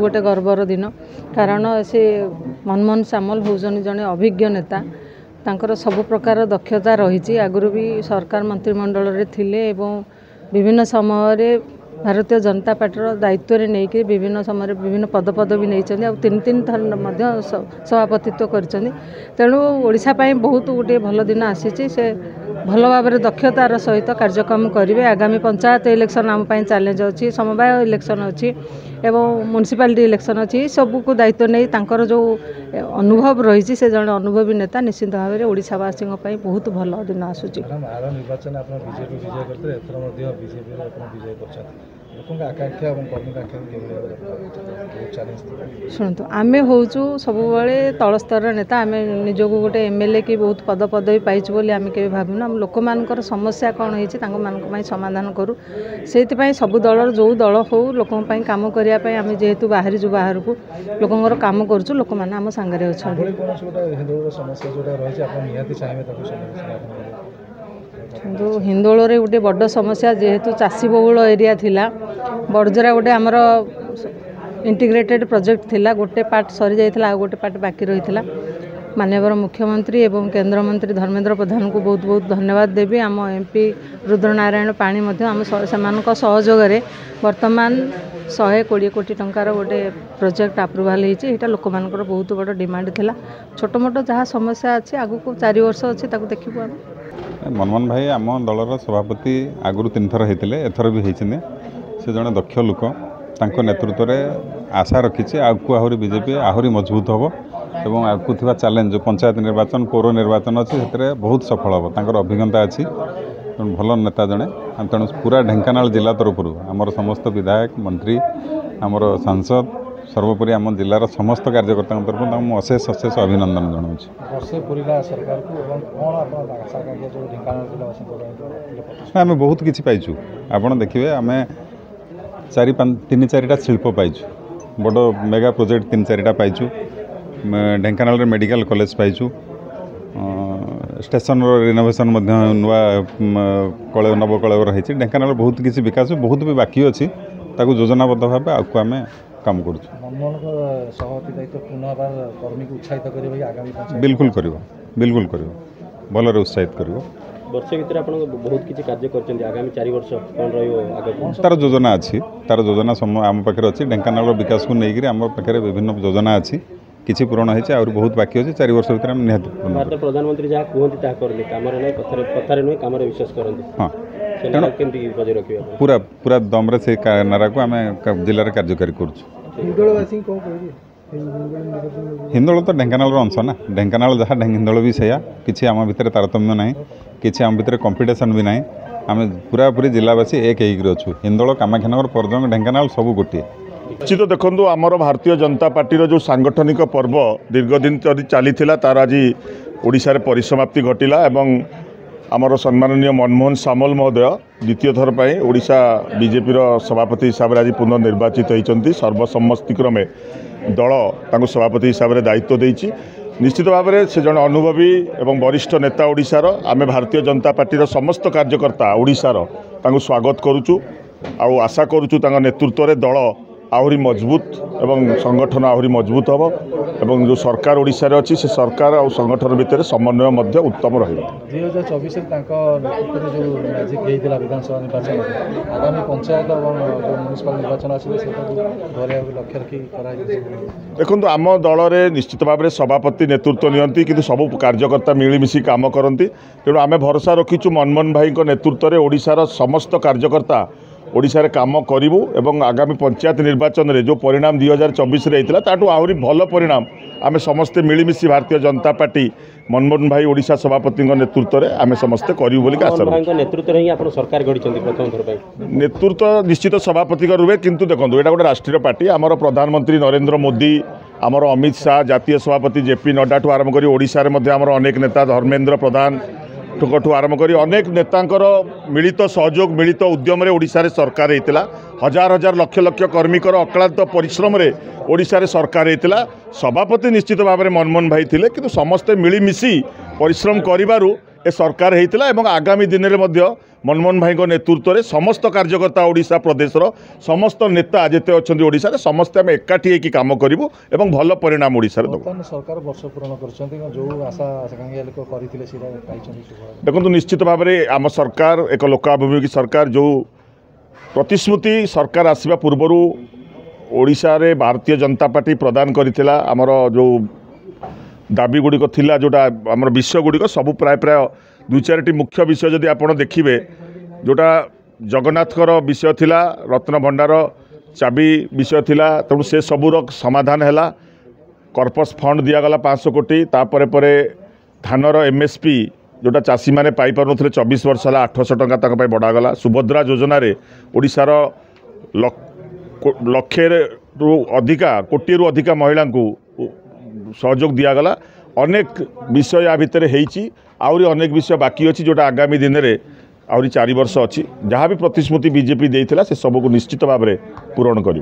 गोटे गर्वर दिन कारण से मनमोहन सामल होउछन जने अभिज्ञ नेता तांकर सब प्रकार दक्षता रही आगुरी भी सरकार मंत्रिमंडल रे थिले एवं विभिन्न समय भारतीय जनता पार्टी दायित्व रे नहीं कि विभिन्न समय विभिन्न पदपदवी नहीं आ तीन तीन थर सभापतित्व कर तेणु ओडिशा पाई बहुत गोटे भल दिन आसी से भल भाव दक्षतार सहित कार्यक्रम करेंगे। आगामी पंचायत इलेक्शन आम चैलेंज अच्छी समवाय इलेक्शन अच्छी एवं म्युनिसिपालिटी इलेक्शन अच्छी सबको दायित्व नहीं तांकर जो अनुभव रही से जड़े अनुभवी नेता निश्चित भाव में ओडिशावासी बहुत भल दिन आसूची। शुणु आम हूँ सब तल स्तर नेता आम निजक गोटे एमएलए की बहुत पदपदवी पाइचु बोली आम के भावुना लोक मान समस्या कौन होती समाधान करूँ से सब दल जो दल हो लोक कम करने आम जेहेतु बाहरी जो बाहर को लोक कम करूँ लोक मैंने आम सांगे अच्छा किंतु हिंदोल रे गोटे बड़ समस्या जेहेतु चाषी बहुल एरिया थिला बड़जरा गोटे आमर इंटीग्रेटेड प्रोजेक्ट थिला गोटे पार्ट सरी जाइथिला आ गोटे पार्ट बाकी रही थिला। माननीय मुख्यमंत्री एवं केंद्र मंत्री धर्मेंद्र प्रधान को बहुत बहुत धन्यवाद देवी। आम एमपी रुद्रनारायण पाणी आम सहयोग में वर्तमान 120 कोटी टंकार गोटे प्रोजेक्ट अप्रूवाल होती लोक मानकर बहुत बड़ डिमांड थिला। छोट मोट जहाँ समस्या अच्छी आगु को 4 वर्ष अच्छी देखू आम मनमोहन भाई आम दलर सभापति आगुरी 3 थर होते एथर भी होती से जड़े दक्ष लोक तांको नेतृत्व में आशा रखी आगु आहरी बीजेपी आहरी मजबूत हम एवं आगु थी चैलेंज जो पंचायत निर्वाचन पौर निर्वाचन अच्छी से बहुत सफल हम तांकर अभिज्ञता अच्छी भल नेता जड़े तेणु पूरा ढेंकानाल जिला तरफ आमर समस्त विधायक मंत्री आमर सांसद सर्वोपरि आम जिलार समस्त कार्यकर्ता तरफ अशेष अशेष अभिनंदन जनाऊँ। आम बहुत किसी पाइचु आपड़ देखिए आम 3-4टा शिल्प पाइचु बड़ मेगा प्रोजेक्ट 3-4टा पाइचु ढेंकानाल मेडिकल कॉलेज पाइचु स्टेशन रिनोवेशन नुआ कलय नवकलय रही ढेंकानाल बहुत किसी विकास बहुत भी बाकी अच्छी ताकू योजनाबद्ध भाव आगे आम काम कर बिल्कुल कर भल उत्साहित कर वर्ष भीतर आप बहुत किसी कार्य कर आगामी 4 वर्ष कौन रही तार योजना अच्छी तार योजना आम पाखे अच्छी ढेंकानाल विकास को लेकर आम पाखे विभिन्न योजना अच्छी किसी पूरण होती आहुरी बहुत बाकी अच्छे 4 वर्ष भर निहत भारत प्रधानमंत्री जहाँ कहते कथार नुहे कम विश्वास करते हाँ पूरा पूरा दम्रे से नारा को आम जिले में कार्यकारी कर हिंदोल तो ढेंकानाल अंश ना ढेंकानाल जहाँ हिंदोल भी सैया किसी आम भितर तारतम्य ना किसी आम भितर कंपिटिशन भी ना आम पूरा पूरी जिलावासी एक अच्छु हिंदोल कामाख्यानगर परजंग ढेंकानाल सब गोटे निश्चित देखो आमर भारतीय जनता पार्टी जो सांगठनिक पर्व दीर्घदिन चली तार आज ओडिशा परिसमाप्ति घटिला एवं आमर सम्माननीय मनमोहन सामल महोदय द्वितीय थर पर ओडिशा बीजेपी सभापति हिसाब से आज पुनर्निर्वाचित होती सर्वसम्मतिक्रमे दल तांको सभापति हिसाब से दायित्व देछि। निश्चित भाव में से जन अनुभवी एवं वरिष्ठ नेता ओडिशार आमे भारतीय जनता पार्टी समस्त कार्यकर्ता ओडिशार तांको स्वागत करुचु आ आशा करुचु तांको नेतृत्व में दल आहरी मजबूत एवं संगठन आहरी मजबूत हम एवं जो सरकार ओडिशा रे अछि से सरकार और संगठन भितर समन्वय मध्य उत्तम रहिबा। 2024 जो विधानसभा निर्वाचन आगामी पंचायत और म्युनिसिपल निर्वाचन लक्ष्य रखी देखो आम दल में निश्चित भाव में सभापति नेतृत्व नियंती किंतु सब कार्यकर्ता मिलमिशि काम करती तेणु आम भरोसा रखीचु मनमोहन भाई नेतृत्व में ओडिशार समस्त कार्यकर्ता ओडिशा रे काम करूँ एवं आगामी पंचायत निर्वाचन रे जो परिणाम 2024 रे होता ताठू आहरी भल परिणाम आमे समस्ते मिलमिशि भारतीय जनता पार्टी मनमोहन भाई ओडिशा सभापति नेतृत्व में आमे समस्ते करूँ बोली आशा नेतृत्व सरकार प्रथम थर नेतृत्व निश्चित सभापति रुहे किंतु देखो यहाँ गोटे राष्ट्रीय पार्टी आमर प्रधानमंत्री नरेंद्र मोदी आमर अमित शाह जातीय सभापति जेपी नड्डा ठू आरंभ कर ओडिशा रे आमर अनेक नेता धर्मेंद्र प्रधान ठू आरंभ कर अनेक नेतांकर मिलित सहयोग मिलित उद्यम ओडिशा रे सरकार होता हजार हजार लक्ष लक्ष कर्मीकर अक्लांत परिश्रम रे ओडिशा रे सरकार होता सभापति निश्चित भाव में मनमोहन भाई थिले किंतु समस्ते मिलमिशि परिश्रम करिबारु ए सरकार होता है आगामी दिन में मनमोहन भाई नेतृत्व में समस्त कार्यकर्ता ओडिशा प्रदेश समस्त नेता जिते अच्छा ओडिशा समस्ते आम एकाठी होकर कम करूँ और भल परिणाम ओडिशा देव। सरकार वर्ष पूर्ण देखो निश्चित भाव में आम सरकार एक लोकाभिमुखी सरकार जो प्रतिश्रुति सरकार आसवा पूर्वर ओडिशा रे भारतीय जनता पार्टी प्रदान करथिला आमर जो दाबी गुड़िक थिला जोटा आमर विषय गुड़िक सब प्राय प्राय 2-4टी मुख्य विषय जदि आपण देखिबे जोटा जगन्नाथकर विषय थिला रत्न भंडार चाबी विषय थिला तेणु से सबूर समाधान हैला। कर्पस फंड दिगला 500 कोटी तापर परे धानर एमएसपी जोटा चाषी मैंने पाइपर नथिले 24 वर्ष है 800 टंका तक बढ़ागला। सुभद्रा योजन ओडिशार लक्षे रु अधिका कोटी रु अधिका महिला को सहयोग दिगला। अनेक विषय या भितर आहरी अनेक विषय बाकी अच्छी जोटा आगामी दिन में आहरी 4 वर्ष अच्छी जहाँ भी प्रतिश्रुति बीजेपी देता से सबको निश्चित भाव में पूरण कर।